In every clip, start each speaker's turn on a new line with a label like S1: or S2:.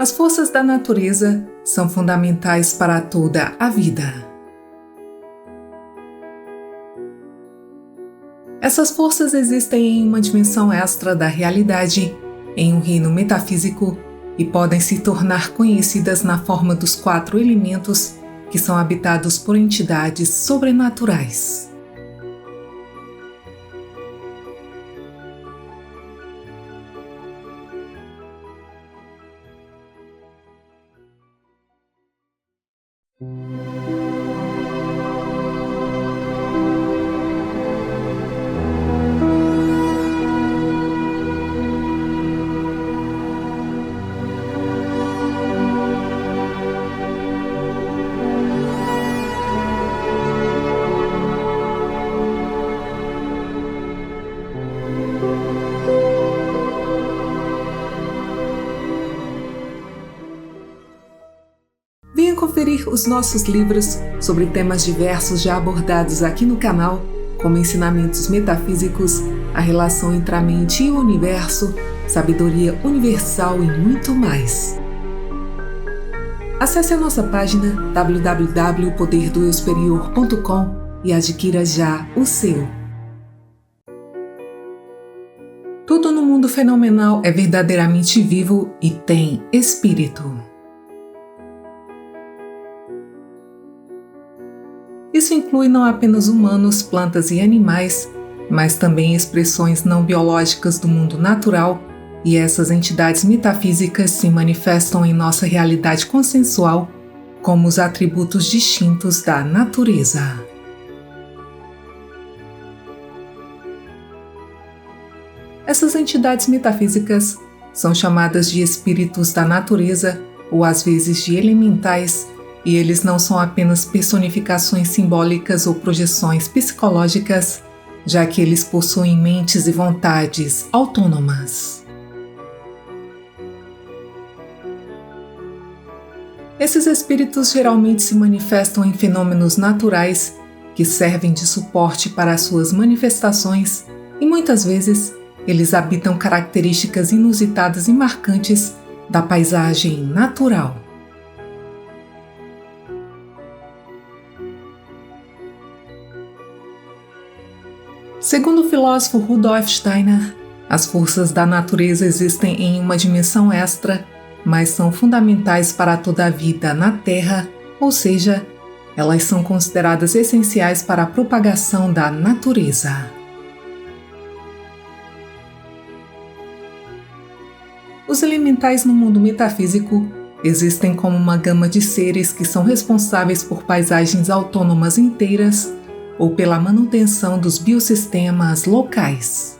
S1: As forças da natureza são fundamentais para toda a vida. Essas forças existem em uma dimensão extra da realidade, em um reino metafísico, e podem se tornar conhecidas na forma dos 4 elementos que são habitados por entidades sobrenaturais. Venha conferir os nossos livros sobre temas diversos já abordados aqui no canal, como ensinamentos metafísicos, a relação entre a mente e o universo, sabedoria universal e muito mais. Acesse a nossa página www.poderdoeusuperior.com e adquira já o seu. Tudo no mundo fenomenal é verdadeiramente vivo e tem espírito. Isso inclui não apenas humanos, plantas e animais, mas também expressões não biológicas do mundo natural, e essas entidades metafísicas se manifestam em nossa realidade consensual como os atributos distintos da natureza. Essas entidades metafísicas são chamadas de espíritos da natureza ou às vezes de elementais, e eles não são apenas personificações simbólicas ou projeções psicológicas, já que eles possuem mentes e vontades autônomas. Esses espíritos geralmente se manifestam em fenômenos naturais que servem de suporte para as suas manifestações, e muitas vezes eles habitam características inusitadas e marcantes da paisagem natural. Segundo o filósofo Rudolf Steiner, as forças da natureza existem em uma dimensão extra, mas são fundamentais para toda a vida na Terra, ou seja, elas são consideradas essenciais para a propagação da natureza. Os elementais no mundo metafísico existem como uma gama de seres que são responsáveis por paisagens autônomas inteiras ou pela manutenção dos biosistemas locais.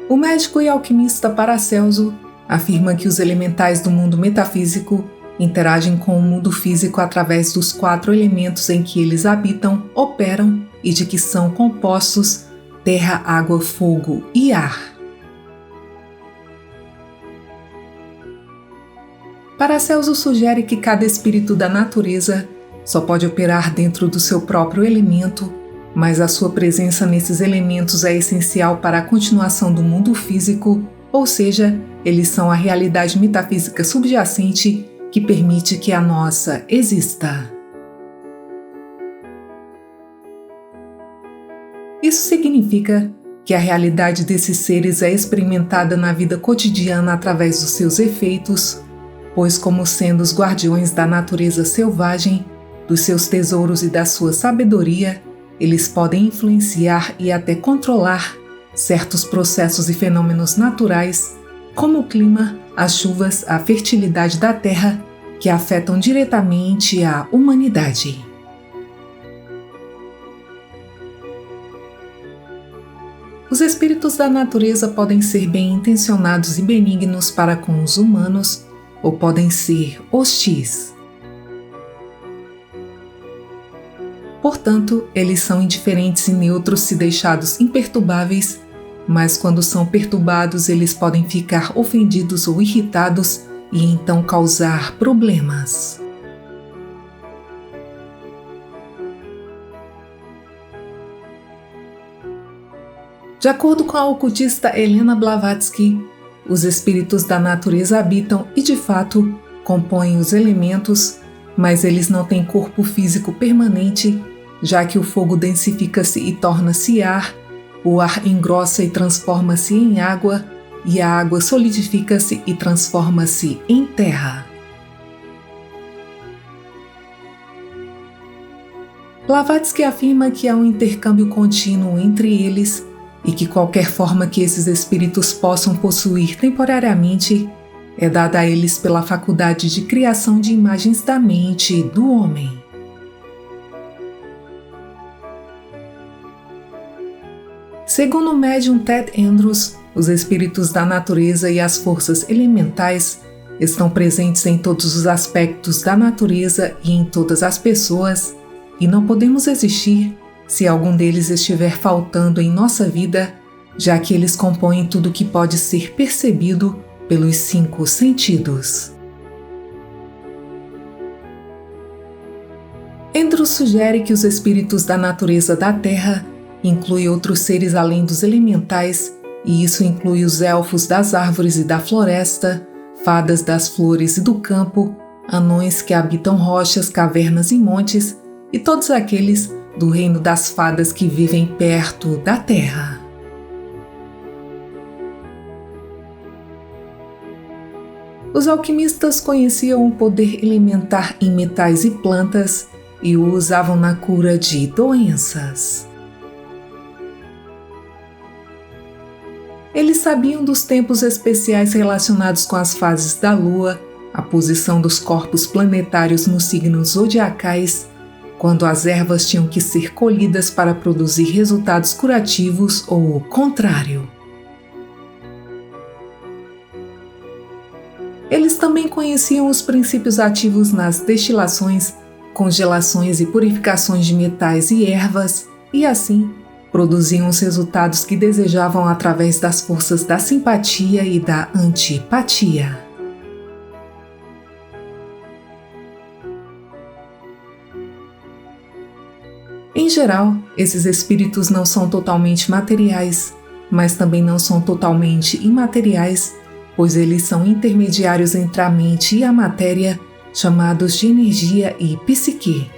S1: O médico e alquimista Paracelso afirma que os elementais do mundo metafísico interagem com o mundo físico através dos 4 elementos em que eles habitam, operam e de que são compostos: terra, água, fogo e ar. Paracelso sugere que cada espírito da natureza só pode operar dentro do seu próprio elemento, mas a sua presença nesses elementos é essencial para a continuação do mundo físico, ou seja, eles são a realidade metafísica subjacente que permite que a nossa exista. Isso significa que a realidade desses seres é experimentada na vida cotidiana através dos seus efeitos, pois, como sendo os guardiões da natureza selvagem, dos seus tesouros e da sua sabedoria, eles podem influenciar e até controlar certos processos e fenômenos naturais, como o clima, as chuvas, a fertilidade da terra, que afetam diretamente a humanidade. Os espíritos da natureza podem ser bem intencionados e benignos para com os humanos, ou podem ser hostis. Portanto, eles são indiferentes e neutros se deixados imperturbáveis, mas quando são perturbados, eles podem ficar ofendidos ou irritados e então causar problemas. De acordo com a ocultista Helena Blavatsky, os espíritos da natureza habitam e, de fato, compõem os elementos, mas eles não têm corpo físico permanente, já que o fogo densifica-se e torna-se ar, o ar engrossa e transforma-se em água, e a água solidifica-se e transforma-se em terra. Blavatsky afirma que há um intercâmbio contínuo entre eles e que qualquer forma que esses espíritos possam possuir temporariamente é dada a eles pela faculdade de criação de imagens da mente do homem. Segundo o médium Ted Andrews, os espíritos da natureza e as forças elementais estão presentes em todos os aspectos da natureza e em todas as pessoas, e não podemos existir se algum deles estiver faltando em nossa vida, já que eles compõem tudo que pode ser percebido pelos 5 sentidos. Andrews sugere que os espíritos da natureza da Terra incluem outros seres além dos elementais, e isso inclui os elfos das árvores e da floresta, fadas das flores e do campo, anões que habitam rochas, cavernas e montes, e todos aqueles do reino das fadas que vivem perto da terra. Os alquimistas conheciam o poder elementar em metais e plantas e o usavam na cura de doenças. Eles sabiam dos tempos especiais relacionados com as fases da lua, a posição dos corpos planetários nos signos zodiacais, quando as ervas tinham que ser colhidas para produzir resultados curativos ou o contrário. Eles também conheciam os princípios ativos nas destilações, congelações e purificações de metais e ervas, e assim produziam os resultados que desejavam através das forças da simpatia e da antipatia. Em geral, esses espíritos não são totalmente materiais, mas também não são totalmente imateriais, pois eles são intermediários entre a mente e a matéria, chamados de energia e psique.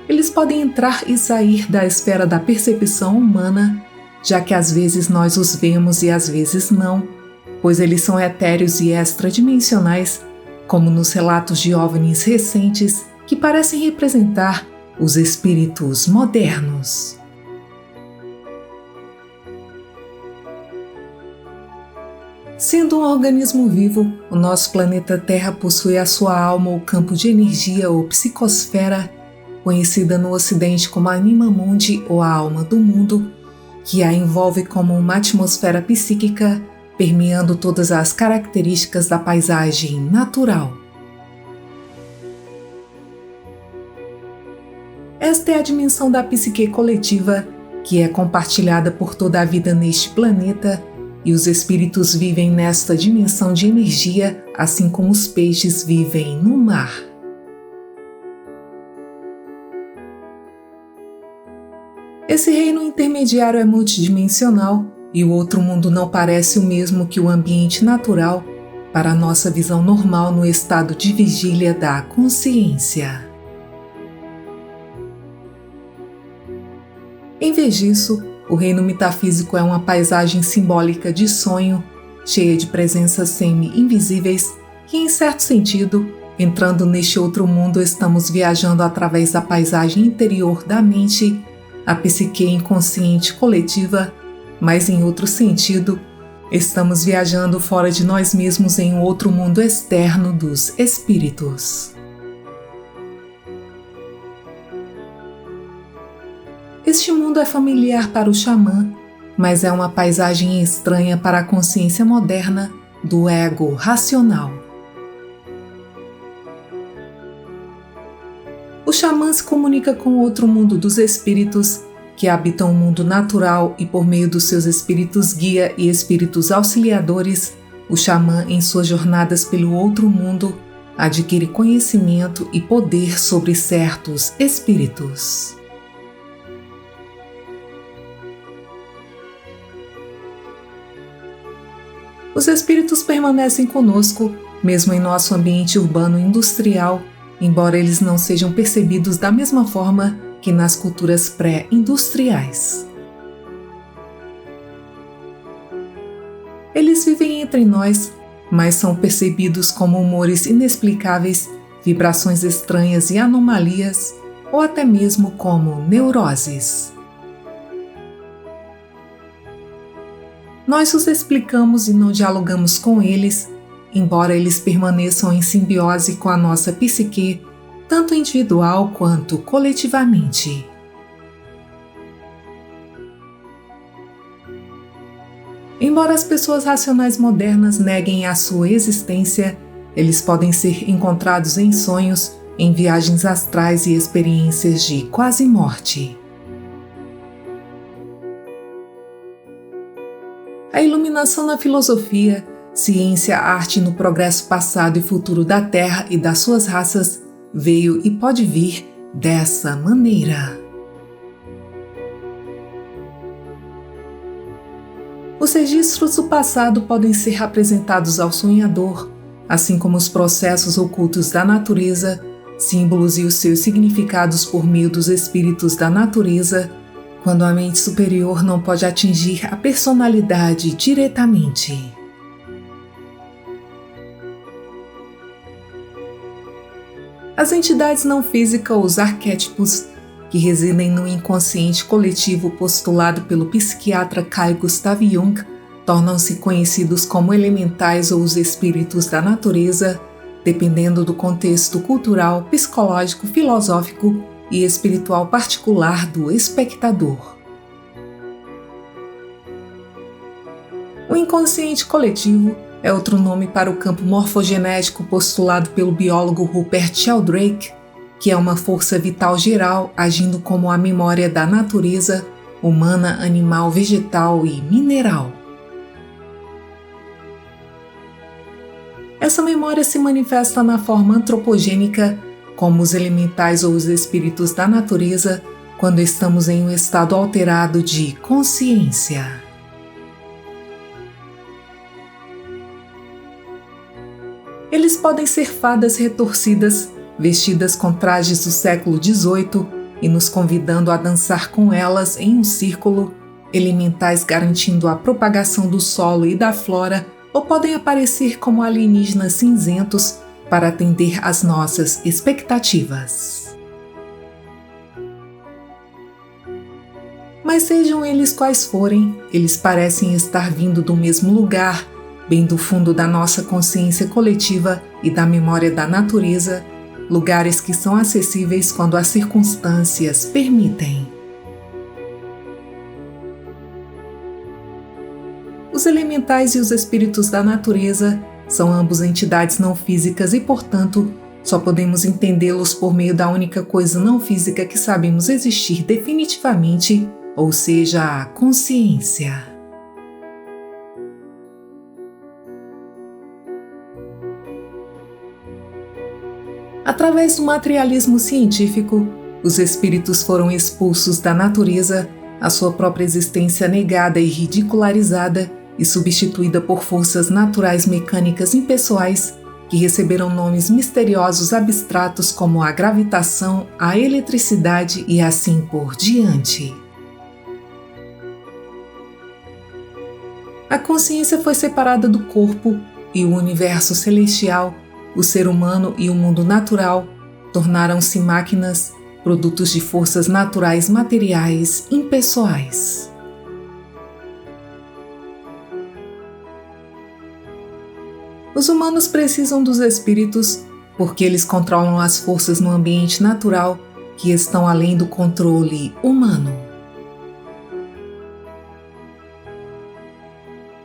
S1: Eles podem entrar e sair da esfera da percepção humana, já que às vezes nós os vemos e às vezes não, pois eles são etéreos e extradimensionais, como nos relatos de OVNIs recentes que parecem representar os espíritos modernos. Sendo um organismo vivo, o nosso planeta Terra possui a sua alma ou campo de energia ou psicosfera, conhecida no Ocidente como Anima Mundi ou a alma do mundo, que a envolve como uma atmosfera psíquica, permeando todas as características da paisagem natural. Esta é a dimensão da psique coletiva, que é compartilhada por toda a vida neste planeta, e os espíritos vivem nesta dimensão de energia, assim como os peixes vivem no mar. Esse reino intermediário é multidimensional e o outro mundo não parece o mesmo que o ambiente natural para a nossa visão normal no estado de vigília da consciência. Em vez disso, o reino metafísico é uma paisagem simbólica de sonho, cheia de presenças semi-invisíveis que, em certo sentido, entrando neste outro mundo, estamos viajando através da paisagem interior da mente, a psique inconsciente coletiva, mas em outro sentido, estamos viajando fora de nós mesmos em um outro mundo externo dos espíritos. Este mundo é familiar para o xamã, mas é uma paisagem estranha para a consciência moderna do ego racional. O xamã se comunica com o outro mundo dos espíritos, que habitam o mundo natural, e por meio dos seus espíritos guia e espíritos auxiliadores, o xamã, em suas jornadas pelo outro mundo, adquire conhecimento e poder sobre certos espíritos. Os espíritos permanecem conosco, mesmo em nosso ambiente urbano e industrial, embora eles não sejam percebidos da mesma forma que nas culturas pré-industriais. Eles vivem entre nós, mas são percebidos como humores inexplicáveis, vibrações estranhas e anomalias, ou até mesmo como neuroses. Nós os explicamos e não dialogamos com eles, embora eles permaneçam em simbiose com a nossa psique, tanto individual quanto coletivamente. Embora as pessoas racionais modernas neguem a sua existência, eles podem ser encontrados em sonhos, em viagens astrais e experiências de quase morte. A iluminação na filosofia, ciência, arte no progresso passado e futuro da Terra e das suas raças veio e pode vir dessa maneira. Os registros do passado podem ser apresentados ao sonhador, assim como os processos ocultos da natureza, símbolos e os seus significados por meio dos espíritos da natureza, quando a mente superior não pode atingir a personalidade diretamente. As entidades não físicas ou os arquétipos, que residem no inconsciente coletivo postulado pelo psiquiatra Carl Gustav Jung, tornam-se conhecidos como elementais ou os espíritos da natureza, dependendo do contexto cultural, psicológico, filosófico e espiritual particular do espectador. O inconsciente coletivo é outro nome para o campo morfogenético postulado pelo biólogo Rupert Sheldrake, que é uma força vital geral agindo como a memória da natureza, humana, animal, vegetal e mineral. Essa memória se manifesta na forma antropogênica, como os elementais ou os espíritos da natureza, quando estamos em um estado alterado de consciência. Eles podem ser fadas retorcidas, vestidas com trajes do século XVIII e nos convidando a dançar com elas em um círculo, elementais garantindo a propagação do solo e da flora, ou podem aparecer como alienígenas cinzentos para atender às nossas expectativas. Mas sejam eles quais forem, eles parecem estar vindo do mesmo lugar, bem do fundo da nossa consciência coletiva e da memória da natureza, lugares que são acessíveis quando as circunstâncias permitem. Os elementais e os espíritos da natureza são ambos entidades não físicas e, portanto, só podemos entendê-los por meio da única coisa não física que sabemos existir definitivamente, ou seja, a consciência. Através do materialismo científico, os espíritos foram expulsos da natureza, a sua própria existência negada e ridicularizada e substituída por forças naturais mecânicas impessoais que receberam nomes misteriosos abstratos como a gravitação, a eletricidade e assim por diante. A consciência foi separada do corpo e o universo celestial, o ser humano e o mundo natural tornaram-se máquinas, produtos de forças naturais materiais impessoais. Os humanos precisam dos espíritos porque eles controlam as forças no ambiente natural que estão além do controle humano.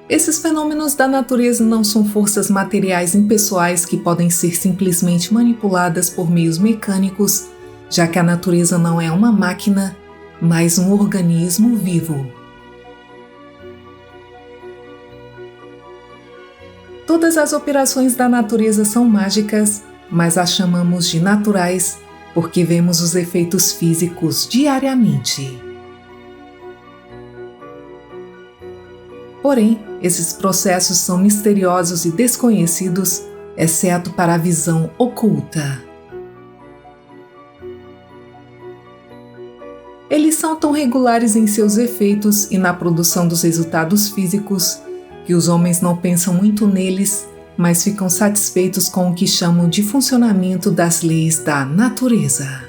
S1: Esses fenômenos da natureza não são forças materiais impessoais que podem ser simplesmente manipuladas por meios mecânicos, já que a natureza não é uma máquina, mas um organismo vivo. Todas as operações da natureza são mágicas, mas as chamamos de naturais porque vemos os efeitos físicos diariamente. Porém, esses processos são misteriosos e desconhecidos, exceto para a visão oculta. Eles são tão regulares em seus efeitos e na produção dos resultados físicos que os homens não pensam muito neles, mas ficam satisfeitos com o que chamam de funcionamento das leis da natureza.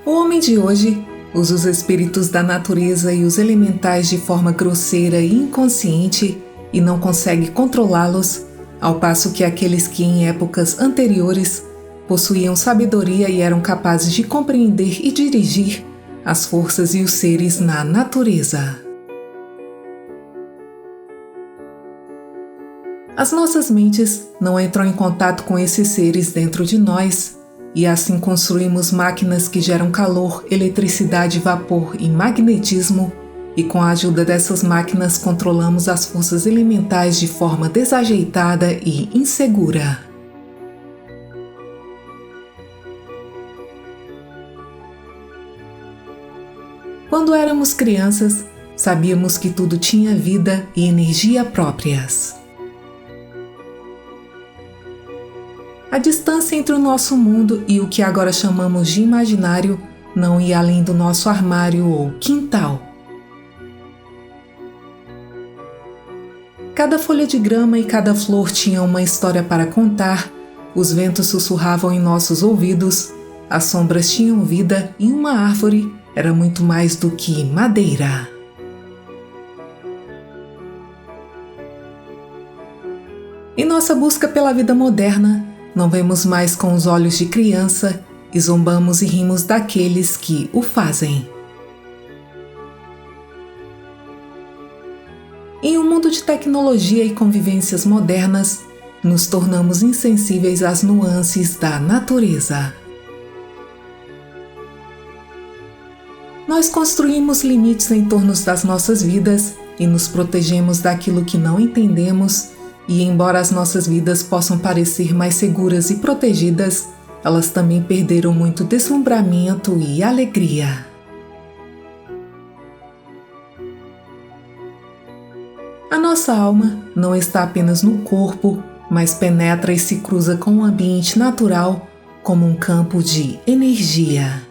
S1: O homem de hoje usa os espíritos da natureza e os elementais de forma grosseira e inconsciente e não consegue controlá-los, ao passo que aqueles que em épocas anteriores possuíam sabedoria e eram capazes de compreender e dirigir as forças e os seres na natureza. As nossas mentes não entram em contato com esses seres dentro de nós e assim construímos máquinas que geram calor, eletricidade, vapor e magnetismo, e com a ajuda dessas máquinas controlamos as forças elementais de forma desajeitada e insegura. Quando éramos crianças, sabíamos que tudo tinha vida e energia próprias. A distância entre o nosso mundo e o que agora chamamos de imaginário não ia além do nosso armário ou quintal. Cada folha de grama e cada flor tinha uma história para contar, os ventos sussurravam em nossos ouvidos, as sombras tinham vida e uma árvore era muito mais do que madeira. Em nossa busca pela vida moderna, não vemos mais com os olhos de criança e zombamos e rimos daqueles que o fazem. Em um mundo de tecnologia e convivências modernas, nos tornamos insensíveis às nuances da natureza. Nós construímos limites em torno das nossas vidas e nos protegemos daquilo que não entendemos, e embora as nossas vidas possam parecer mais seguras e protegidas, elas também perderam muito deslumbramento e alegria. A nossa alma não está apenas no corpo, mas penetra e se cruza com o ambiente natural como um campo de energia.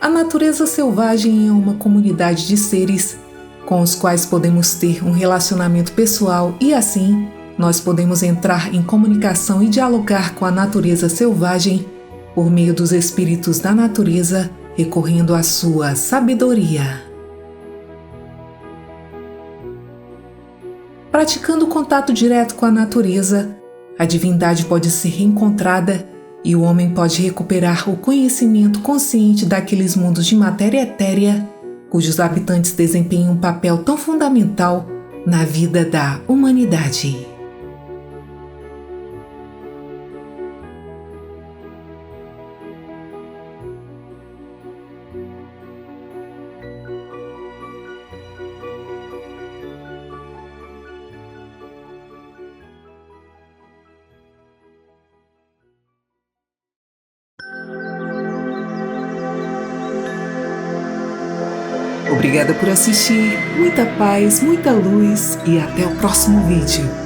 S1: A natureza selvagem é uma comunidade de seres com os quais podemos ter um relacionamento pessoal e assim nós podemos entrar em comunicação e dialogar com a natureza selvagem por meio dos espíritos da natureza, recorrendo à sua sabedoria. Praticando o contato direto com a natureza, a divindade pode ser reencontrada e o homem pode recuperar o conhecimento consciente daqueles mundos de matéria etérea, cujos habitantes desempenham um papel tão fundamental na vida da humanidade. Obrigada por assistir, muita paz, muita luz e até o próximo vídeo.